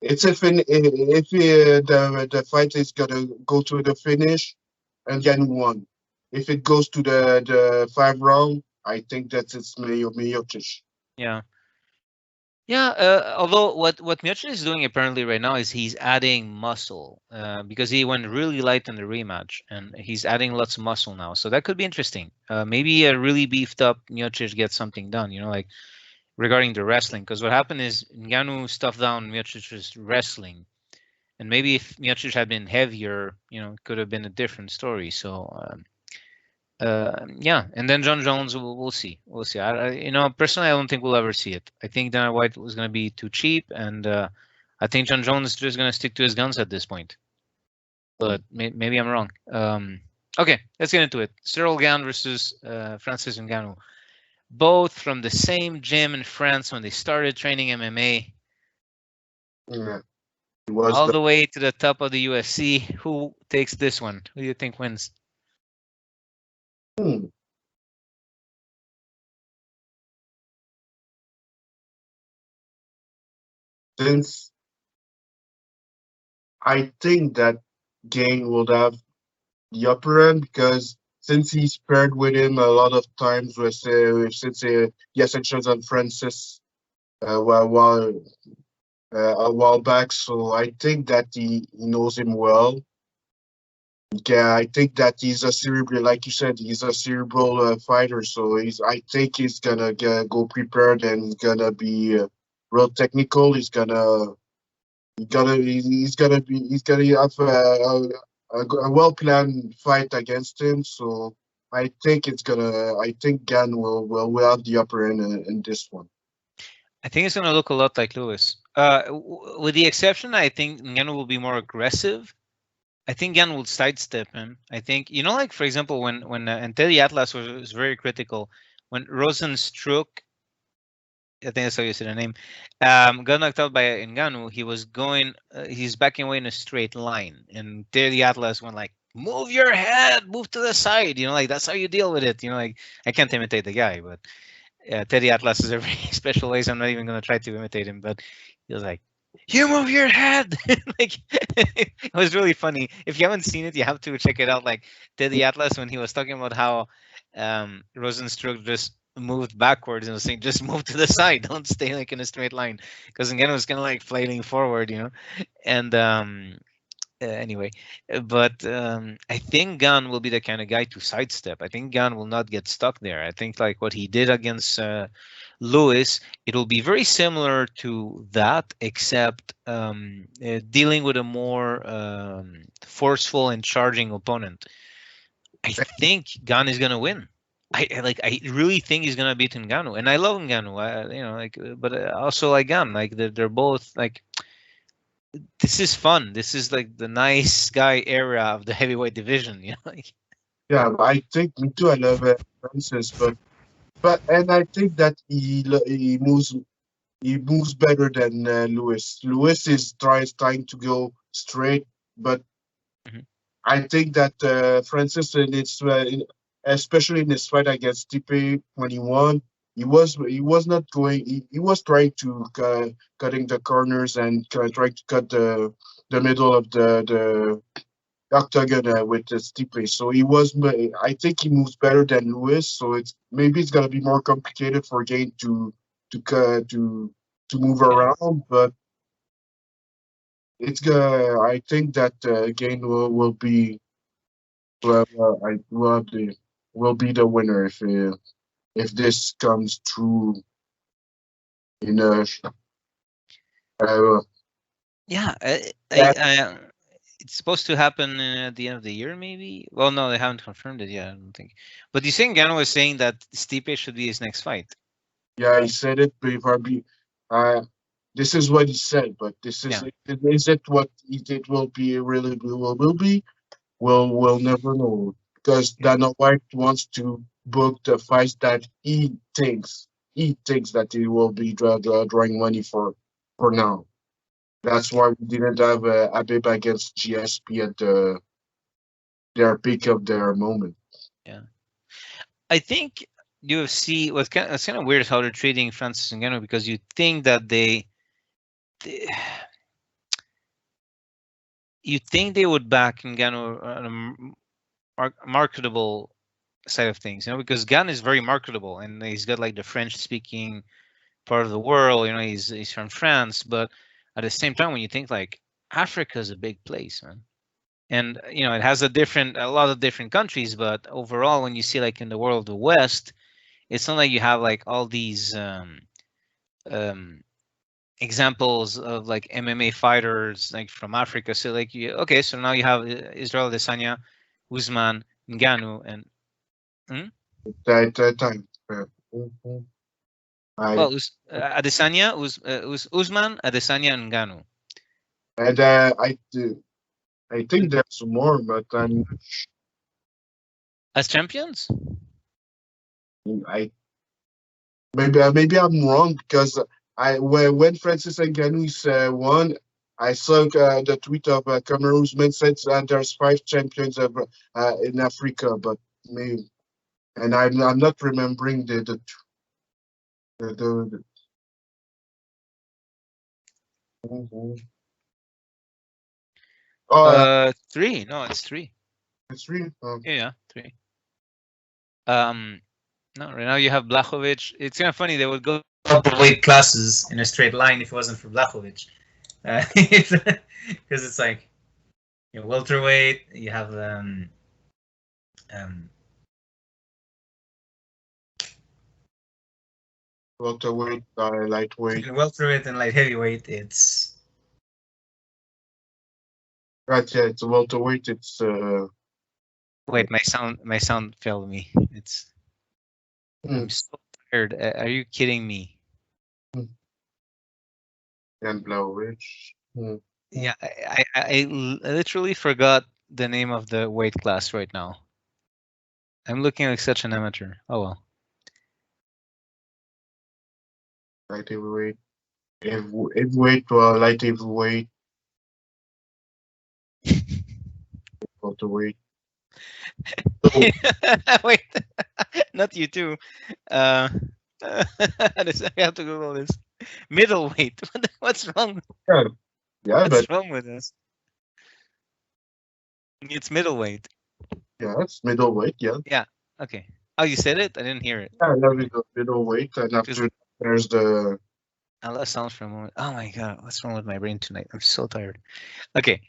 it's if the fight is gonna go to the finish and then won. If it goes to the 5 round, I think that it's Miocic. Yeah, yeah. Although what Miocic is doing apparently right now is he's adding muscle because he went really light in the rematch, and he's adding lots of muscle now. So that could be interesting. Maybe a really beefed up Miocic gets something done. Like regarding the wrestling, because what happened is Ngannou stuffed down Miocic's wrestling. And maybe if Miocic had been heavier, it could have been a different story. So, yeah. And then John Jones, we'll see. We'll see. Personally, I don't think we'll ever see it. I think Dana White was going to be too cheap, and I think John Jones is just going to stick to his guns at this point. But maybe I'm wrong. Okay, let's get into it. Cyril Gane versus Francis Ngannou, both from the same gym in France when they started training MMA. Yeah, it was All the way to the top of the UFC. Who takes this one? Who do you think wins? hmm, since I think that Gane would have the upper end because since he's paired with him a lot of times with since the Essentials and Francis a while back, so I think that he knows him well. Yeah, I think that he's a cerebral, like you said, he's a cerebral fighter. So I think he's gonna go prepared and he's gonna be real technical. He's gonna have a well planned fight against him. So I think Gan will have the upper end in this one. I think it's going to look a lot like Lewis. With the exception, I think Ngannou will be more aggressive. I think Gan will sidestep him. I think, like for example, when and Teddy Atlas was very critical when Rosenstruck, I think that's how you say the name, got knocked out by Ngannou. He's backing away in a straight line, and Teddy Atlas went like, "Move your head, move to the side." Like that's how you deal with it. Like I can't imitate the guy, but Teddy Atlas is a very special way, so I'm not even going to try to imitate him. But he was like, "You move your head!" Like it was really funny. If you haven't seen it, you have to check it out. Like Teddy Atlas when he was talking about how Rosenstruck just moved backwards and was saying, "Just move to the side, don't stay like in a straight line," because again it was kind of like flailing forward. And anyway, but I think Gane will be the kind of guy to sidestep. I think Gane will not get stuck there. I think like what he did against Lewis, it'll be very similar to that, except dealing with a more forceful and charging opponent. I think Gane is gonna win. I really think he's gonna beat Ngannou, and I love Ngannou. But I also like Gane. Like they're both like. This is fun. This is like the nice guy era of the heavyweight division. Like. Yeah, I think me too. I love Francis, and I think that he moves better than Lewis. Lewis is trying to go straight, but Mhm. I think that Francis, especially in his fight against Stipe when he won, he was not going. He was trying to cutting the corners and trying to cut the middle of the octagon with Stipe. So I think he moves better than Lewis. So it's gonna be more complicated for Gane to cut to move around, but I think that Gane will be will be the winner if this comes true in a uh, Yeah, that it's supposed to happen at the end of the year, maybe. Well, no, they haven't confirmed it yet. I don't think. But you think Gano was saying that Stipe should be his next fight? yeah, he said it before. This is what he said, but Yeah. is it what it will be really will be? We'll never know because Yeah. Dana White wants to book the fights that he thinks that he will be drawing money for now. That's why we didn't have Abib against GSP at their peak of their moment. Yeah. I think UFC was it's kind of weird how they're treating Francis Ngannou because you think that they you think they would back Ngannou on a marketable side of things, because Ghana is very marketable and he's got like the French speaking part of the world, he's from France, but at the same time when you think like Africa is a big place, man. And it has a lot of different countries, but overall when you see like in the world of the West, it's not like you have like all these um examples of like MMA fighters like from Africa. So like okay, so now you have Israel Adesanya, Usman, Ngannou, and That time. Mhm. I well, Adesanya, Usman, Adesanya, and Ngannou and I think there's more, but as champions. I maybe I'm wrong because when Francis Ngannou won, I saw the tweet of Cameroon's men said there's 5 champions in Africa, but maybe and I'm not remembering the Mhm. Oh, 3. No, it's 3. it's real. Yeah, 3. Um, no, right now you have Blachowicz. It's kind of funny. They would go up the weight classes in a straight line if it wasn't for Blachowicz. Because it's like welterweight. You have um, Welterweight, lightweight. welterweight and light heavyweight. It's Right, yeah, it's a welterweight. It's wait, my sound failed me. I'm so tired. Are you kidding me? and Blauwich. Yeah, I literally forgot the name of the weight class right now. I'm looking like such an amateur. Oh well. Light heavyweight. Heavyweight, well, light heavyweight, welterweight. Wait, not you too. Uh, I have to Google this. Middleweight. What's wrong? Yeah, yeah, What's but wrong with this? It's middleweight. yeah, it's middleweight. Yeah, Yeah. Okay. Oh, you said it? I didn't hear it. yeah, that is the middleweight, and Just after there's the I lost sound for a moment. Oh my god, what's wrong with my brain tonight? I'm so tired. Okay.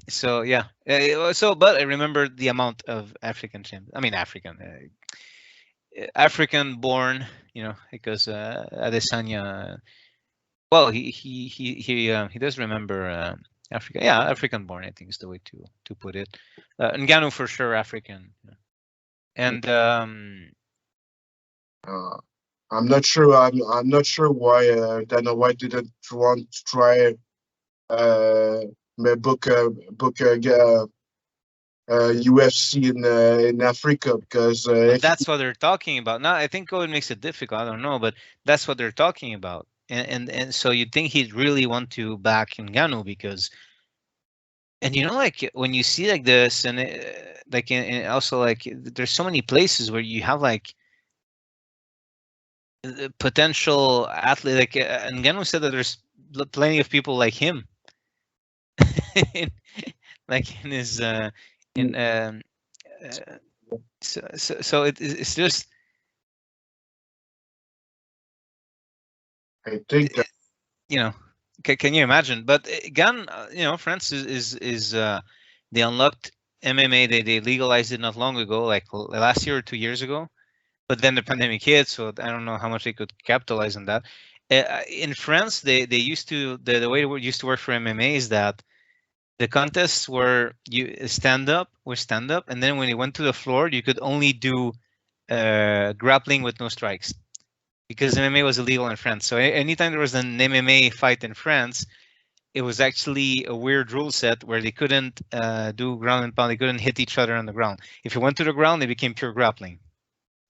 So yeah. But I remember the amount of African champions. I mean African. African-born, because Adesanya. Well, he does remember Africa. Yeah, African-born, I think is the way to put it. Ngannou for sure African. And I'm not sure. I'm not sure why Dana White didn't want to try book UFC in Africa because if that's what they're talking about. Now, I think COVID makes it difficult. I don't know, but that's what they're talking about. And so you'd think he'd really want to back Ngannou because, and like when you see like this, and like also like there's so many places where you have like potential athlete. Like Ngannou said that there's plenty of people like him, like in his in so it's just. I think that Can you imagine? But Gane, France is they unlocked MMA. They legalized it not long ago, like last year or 2 years ago. But then the pandemic hit, so I don't know how much they could capitalize on that. In France, they used to the way it used to work for MMA is that the contests were stand up, and then when you went to the floor, you could only do grappling with no strikes because MMA was illegal in France. So anytime there was an MMA fight in France, it was actually a weird rule set where they couldn't do ground and pound. They couldn't hit each other on the ground. If you went to the ground, they became pure grappling.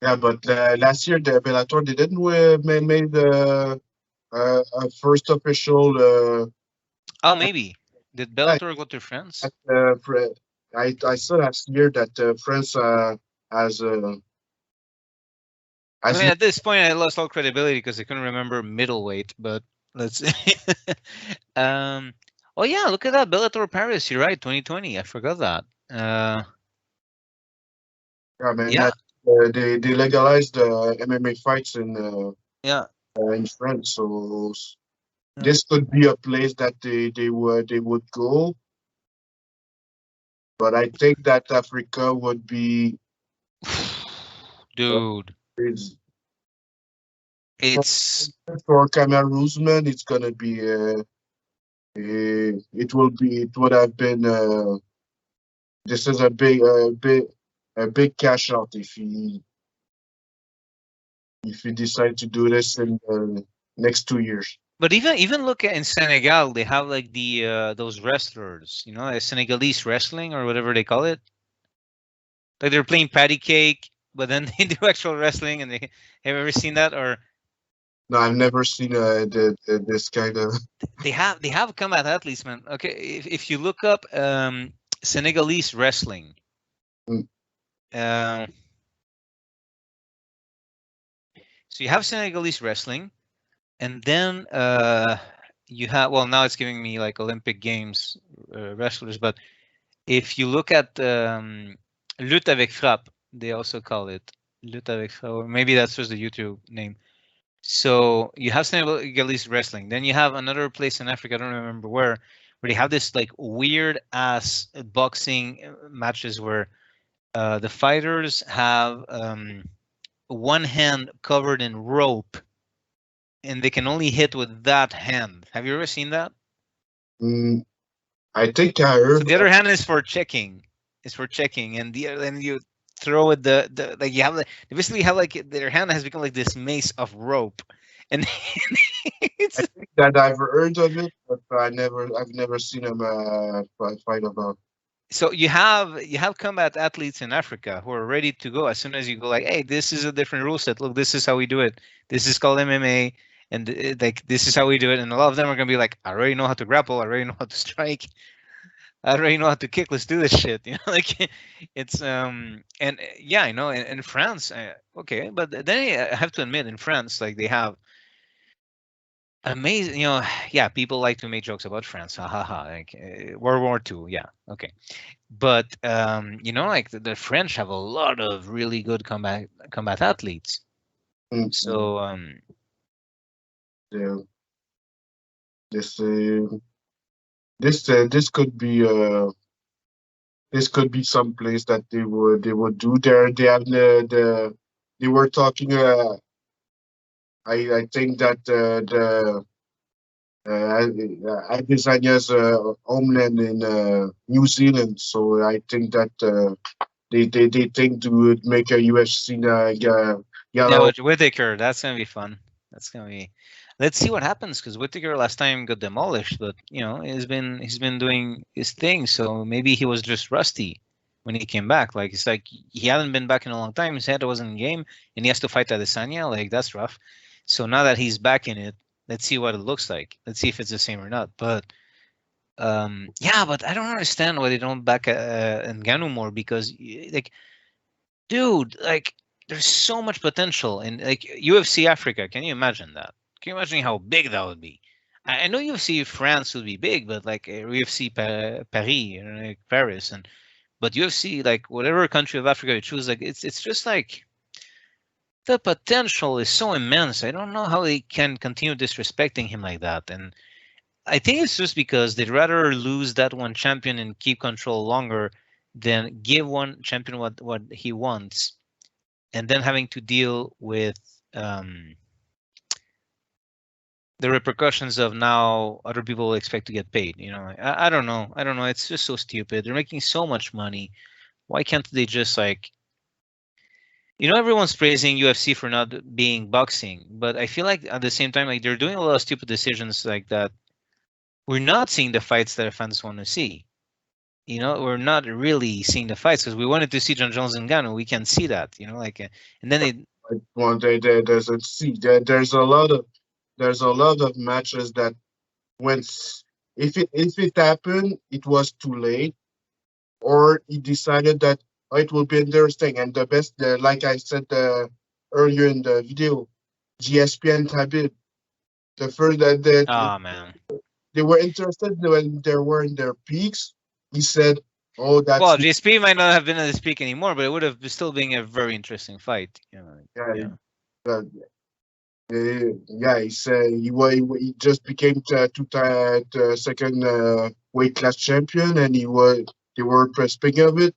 Yeah, but last year the Bellator they didn't made a first official. Maybe did Bellator go to France? I saw last year that France has. I mean, at this point, I lost all credibility because I couldn't remember middleweight. But let's. Oh yeah, look at that Bellator Paris. You're right, 2020. I forgot that. Yeah, man. Yeah. They legalized MMA fights in France, so this could be a place that they would go. But I think that Africa would be, dude. It's for Cameroon Usman. It's gonna be it would have been this is a big cash out if he decide to do this in the next 2 years. But even look at in Senegal, they have like the those wrestlers, Senegalese wrestling or whatever they call it. Like they're playing patty cake, but then they do actual wrestling. And have you ever seen that? Or no, I've never seen this kind of. They have combat athletes, man. Okay, if you look up Senegalese wrestling, so you have Senegalese wrestling, and then you have now it's giving me like Olympic Games wrestlers, but if you look at lutte avec frappe, they also call it lutte avec frappe, or maybe that's just the YouTube name. So you have Senegalese wrestling. Then you have another place in Africa, I don't remember where they have this like weird ass boxing matches where the fighters have one hand covered in rope and they can only hit with that hand. Have you ever seen that? I think I heard. So the other hand is for checking. And then you throw it like you have they basically have like their hand has become like this mace of rope, and it's, I think that I've heard of it, but I've never seen them fight about. So you have combat athletes in Africa who are ready to go as soon as you go like, hey, this is a different rule set. Look, this is how we do it. This is called MMA, and like this is how we do it. And a lot of them are gonna be like, I already know how to grapple. I already know how to strike. I already know how to kick. Let's do this shit. Like it's and yeah, in France, okay, but then I have to admit, in France, like they have amazing, yeah, people like to make jokes about France. Ha ha ha. Like World War II, yeah, okay, but like the French have a lot of really good combat athletes. Mm-hmm. So yeah, this could be some place that they would do there. They have the they were talking. I think that the Adesanya's homeland in New Zealand. So I think that they think to make a UFC Yeah, gala. with Whitaker, that's gonna be fun. That's gonna be. Let's see what happens because Whitaker last time got demolished, but he's been doing his thing. So maybe he was just rusty when he came back. Like it's like he hadn't been back in a long time. His head wasn't in game, and he has to fight Adesanya. Like that's rough. So now that he's back in it, let's see what it looks like. Let's see if it's the same or not. But yeah, but I don't understand why they don't back Ngannou more because like dude, like there's so much potential in like UFC Africa. Can you imagine that? Can you imagine how big that would be? I know UFC France would be big, but like UFC Paris, like Paris, and but UFC like whatever country of Africa you choose, like it's just like the potential is so immense. I don't know how they can continue disrespecting him like that, and I think it's just because they'd rather lose that one champion and keep control longer than give one champion what he wants and then having to deal with the repercussions of now other people expect to get paid. I don't know. I don't know. It's just so stupid. They're making so much money. Why can't they just like, everyone's praising UFC for not being boxing, but I feel like at the same time, like they're doing a lot of stupid decisions like that. We're not seeing the fights that our fans want to see. We're not really seeing the fights because we wanted to see John Jones and Gane. We can't see that, and then they. One day there's a see there's a lot of matches that when if it happened, it was too late, or he decided that it will be interesting. And the best, like I said earlier in the video, GSPN Habib, the first that Oh man. they were interested when they were in their peaks. He said, "Oh, that's Well, GSP might not have been at the peak anymore, but it would have still been a very interesting fight. yeah." Yeah. Uh, yeah, he said he just became second weight class champion, and they were speaking of it.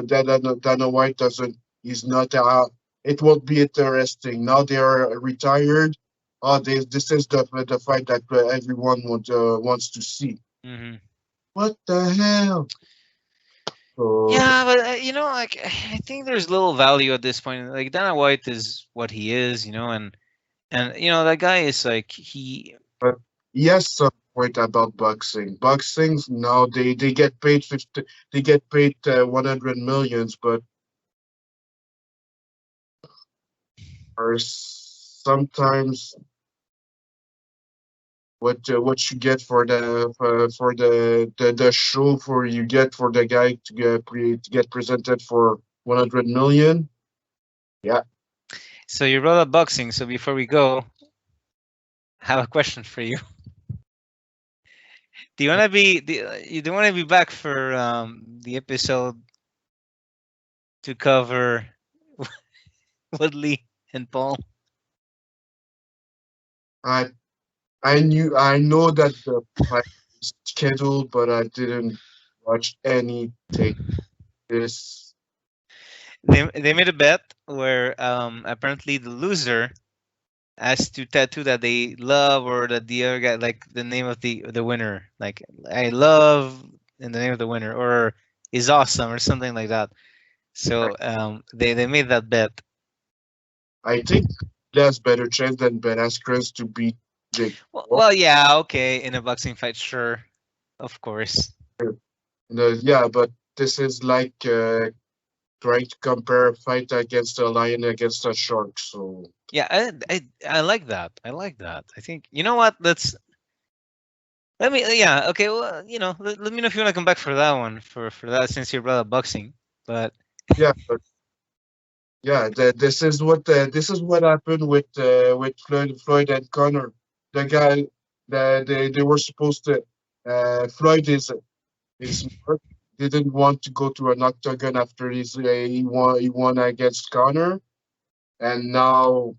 Dana White doesn't. He's not. It won't be interesting. Now they are retired. This is the fight that everyone wants to see. Hmm. What the hell? So Yeah, but like I think there's little value at this point. Like Dana White is what he is, and that guy is like but yes, some point about boxing. Boxing's now they get paid 50, they get paid 100 millions, but are sometimes what you get for the show for you get for the guy to get presented for 100 million. Yeah, So you brought up boxing. So before we go, I have a question for you. Do you want to be? You do want to be back for the episode to cover Woodley and Paul? I I know that the fight is scheduled, but I didn't watch anything. This They made a bet where apparently the loser has to tattoo that they love or that the other guy like the name of the winner, like I love and the name of the winner or is awesome or something like that. So they made that bet. I think there's better chance than Ben Askren to beat Jake Paul. Well, yeah, okay, in a boxing fight, sure, of course. Yeah, but this is like trying to compare a fight against a lion against a shark. So Yeah, I like that. I like that. I think you know what? Let me. Yeah, okay. Well, let me know if you want to come back for that one for that since you brought up boxing. But yeah, but yeah, this is what happened with Floyd and Connor. The guy they were supposed to Floyd is smart. Didn't want to go to an octagon after he won against Connor, and now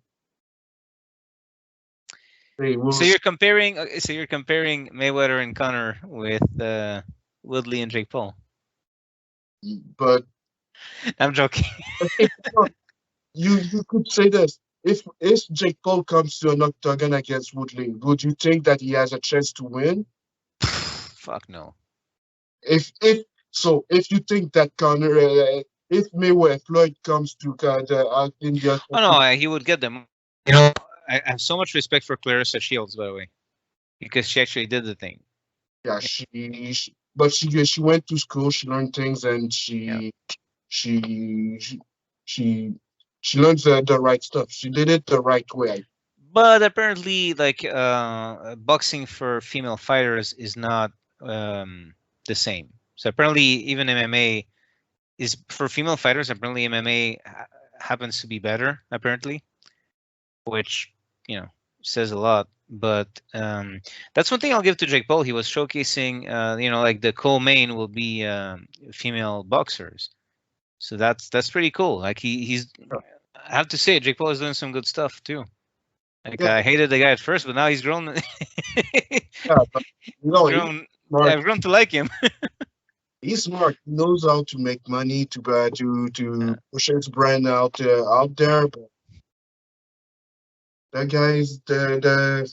they will. so you're comparing. So you're comparing Mayweather and Conor with Woodley and Jake Paul. But I'm joking. you could say this. If Jake Paul comes to an octagon against Woodley, would you think that he has a chance to win? Fuck no. If you think that if Mayweather Floyd comes to India, Oh no, he would get them. You know, I have so much respect for Clarissa Shields, by the way, because she actually did the thing. yeah, she went to school, she learned things, and she she she learns the right stuff. She did it the right way. But apparently, like boxing for female fighters is not the same. So apparently, even MMA is for female fighters. Apparently, MMA happens to be better. Apparently, which says a lot. But that's one thing I'll give to Jake Paul. He was showcasing, like the co-main will be female boxers. So that's pretty cool. Like he's, I have to say, Jake Paul is doing some good stuff too. Like Yeah, I hated the guy at first, but now he's grown. yeah, but grown. smart. I've grown to like him. He's smart. He knows how to make money to push his brand out there. But that guy's the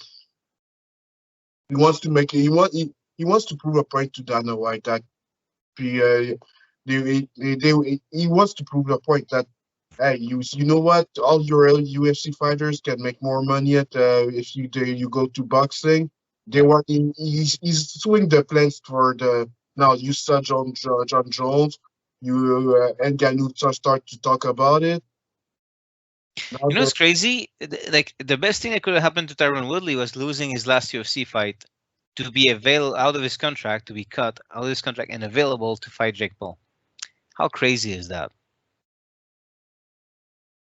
he wants to make he wants to prove a point to Dana White that he he wants to prove a point that hey, you know what? All your UFC fighters can make more money if you go to boxing. They want he's suing the plans for the now. You saw John Jones, you and Gane start to talk about it. Now You know what's crazy? Like the best thing that could have happened to Tyron Woodley was losing his last UFC fight to be available out of his contract, to be cut out of his contract and available to fight Jake Paul. How crazy is that?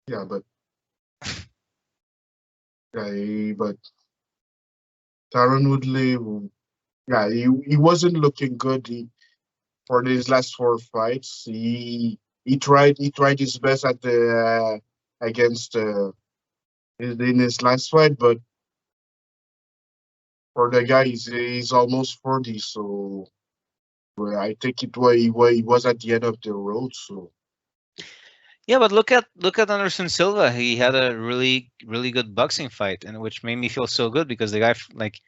yeah, but Tyron Woodley, yeah, he wasn't looking good. For his last four fights. He tried his best at the against in his last fight, but for the guy, he's almost 40, so I think he was at the end of the road. So Yeah, but look at Anderson Silva. He had a really good boxing fight, and which made me feel so good because the guy like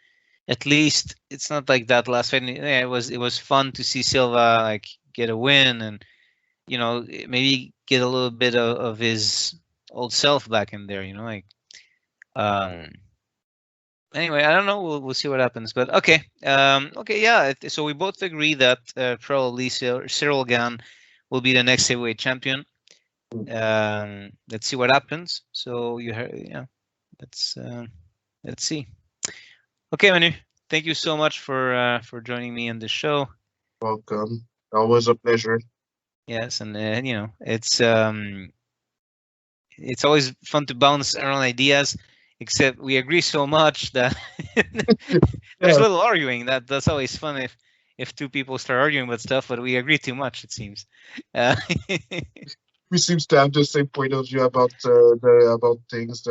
at least it's not like that last fight. Yeah, it was fun to see Silva like get a win and maybe get a little bit of his old self back in there. Like um. Anyway, I don't know. We'll see what happens. But okay, okay, yeah. So we both agree that probably Cyril Gane will be the next heavyweight champion. Let's see what happens. So you heard, yeah. Let's see. Okay, Manu. Thank you so much for joining me on the show. welcome. Always a pleasure. Yes, and it's always fun to bounce around ideas. Except we agree so much that there's Yeah, little arguing. That's always fun if two people start arguing about stuff, but we agree too much. It seems. we seems to have the same point of view about about things.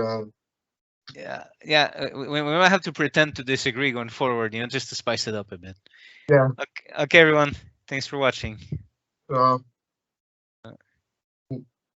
yeah. We might have to pretend to disagree going forward, just to spice it up a bit. Yeah. Okay, everyone. Thanks for watching. Uh,